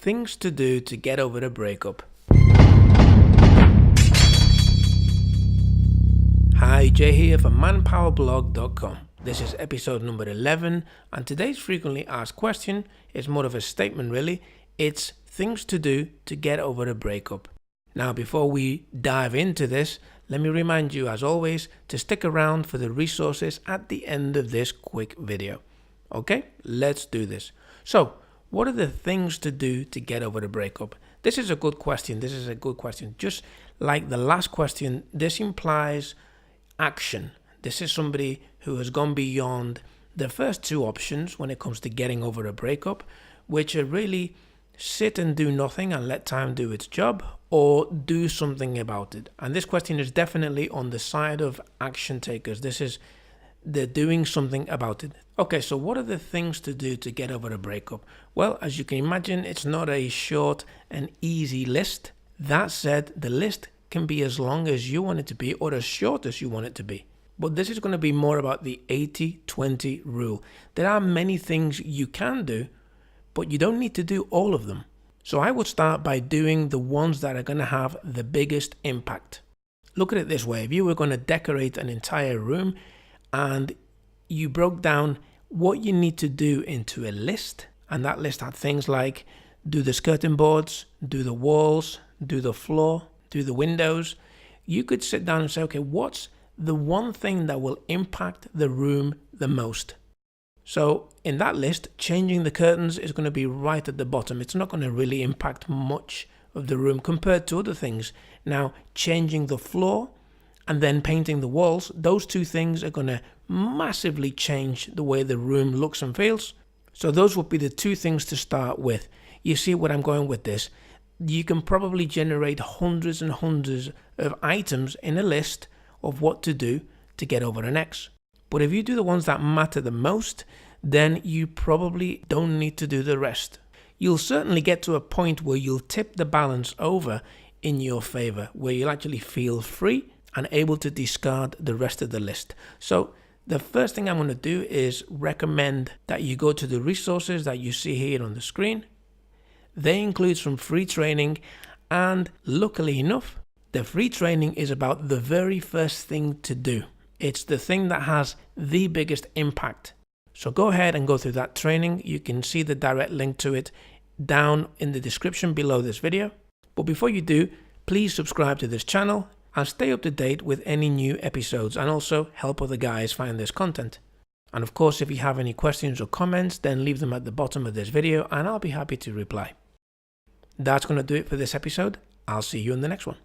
Things to do to get over a breakup. Hi, Jay here from manpowerblog.com. This is episode number 11, and today's frequently asked question is more of a statement really. It's things to do to get over a breakup. Now, before we dive into this, let me remind you, as always, to stick around for the resources at the end of this quick video. Okay, let's do this. So, what are the things to do to get over the breakup? This is a good question. Just like the last question, this implies action. This is somebody who has gone beyond the first two options when it comes to getting over a breakup, which are really sit and do nothing and let time do its job, or do something about it. And this question is definitely on the side of action takers. This is the doing something about it. Okay, so what are the things to do to get over a breakup? Well, as you can imagine, it's not a short and easy list. That said, the list can be as long as you want it to be or as short as you want it to be. But this is going to be more about the 80-20 rule. There are many things you can do, but you don't need to do all of them. So I would start by doing the ones that are going to have the biggest impact. Look at it this way. If you were going to decorate an entire room and you broke down what you need to do into a list, and that list had things like do the skirting boards, do the walls, do the floor, do the windows, you could sit down and say, okay, what's the one thing that will impact the room the most? So in that list, changing the curtains is going to be right at the bottom. It's not going to really impact much of the room compared to other things. Now, changing the floor and then painting the walls, those two things are going to massively change the way the room looks and feels. So those would be the two things to start with. You see where I'm going with this? You can probably generate hundreds and hundreds of items in a list of what to do to get over an ex. But if you do the ones that matter the most, then you probably don't need to do the rest. You'll certainly get to a point where you'll tip the balance over in your favor, where you'll actually feel free and able to discard the rest of the list. So the first thing I'm going to do is recommend that you go to the resources that you see here on the screen. They include some free training, and luckily enough, the free training is about the very first thing to do. It's the thing that has the biggest impact. So go ahead and go through that training. You can see the direct link to it down in the description below this video. But before you do, please subscribe to this channel and stay up to date with any new episodes, and also help other guys find this content. And of course, if you have any questions or comments, then leave them at the bottom of this video and I'll be happy to reply. That's going to do it for this episode. I'll see you in the next one.